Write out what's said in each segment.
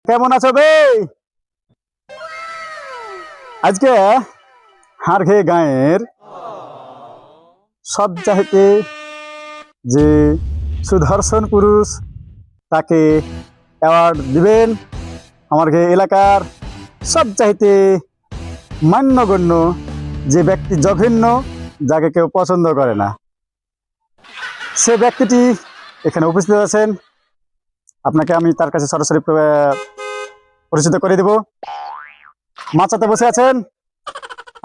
কেমন আছো বে? আজকে হারঘে গাঁয়ের সব চাইতে যে সুদর্শন পুরুষ তাকে অ্যাওয়ার্ড দিবেন। আমার ঘে এলাকার সব চাইতে মান্যগণ্য যে ব্যক্তি জঘন্য, যাকে কেউ পছন্দ করে না, সে ব্যক্তিটি এখানে উপস্থিত আছেন। আপনাকে আমি তার কাছে সরাসরি পরিচিত করে দেব। মাচাতে বসে আছেন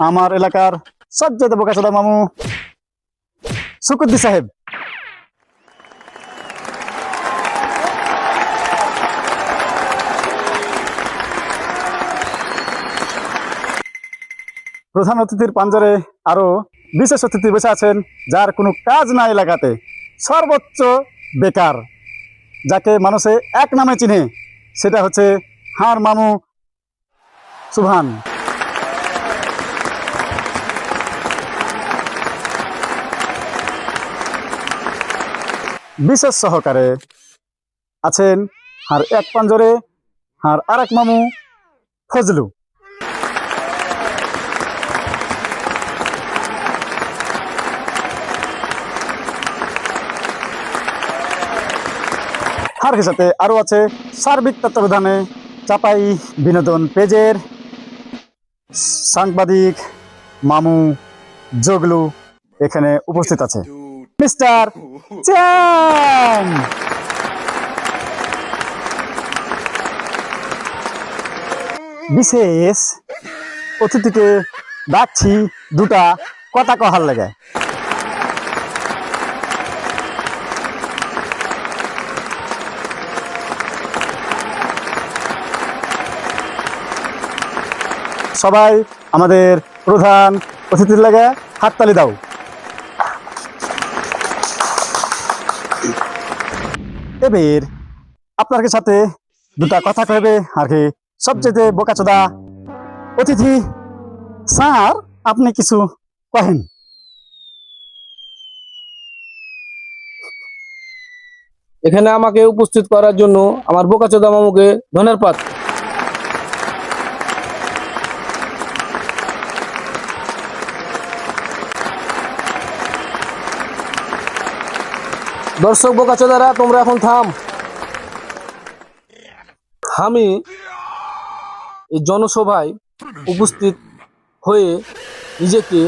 আমার এলাকার সবচেয়ে বোকাচোদা মামু শুকুদ্দি সাহেব। প্রধান অতিথির পাঞ্জরে আরো বিশেষ অতিথি বসে আছেন, যার কোনো কাজ না এলাকাতে, সর্বোচ্চ বেকার, যাকে মানুষে এক নামে চিনে, সেটা হচ্ছে হার মামু সুভান। বিশেষ সহকারে আছেন আর এক পাঞ্জরে আর আরেক মামু ফজলু। হার সাথে আরো আছে সার্বিক তত্ত্বাবধানে চাপাই বিনোদন পেজের সাংবাদিক মামু জগলু এখানে উপস্থিত আছে। Mister Chang. বিশেষ অতিথিকে ডাকছি দুটা কথা কহার লাগে। সবাই আমাদের প্রধান অতিথির লাগে হাততালি দাও। এবার আপনার সাথে দুটা কথা কইবে আর কি সবচেয়ে বোকাচোদা অতিথি স্যার, আপনি কিছু কহেন। এখানে আমাকে উপস্থিত করার জন্য আমার বোকাচোদা মামুকে ধন্যবাদ। দর্শক বোকাচোদারা, তোমরা এখন থাম। আমি এই জনসভায় উপস্থিত হয়ে নিজেকে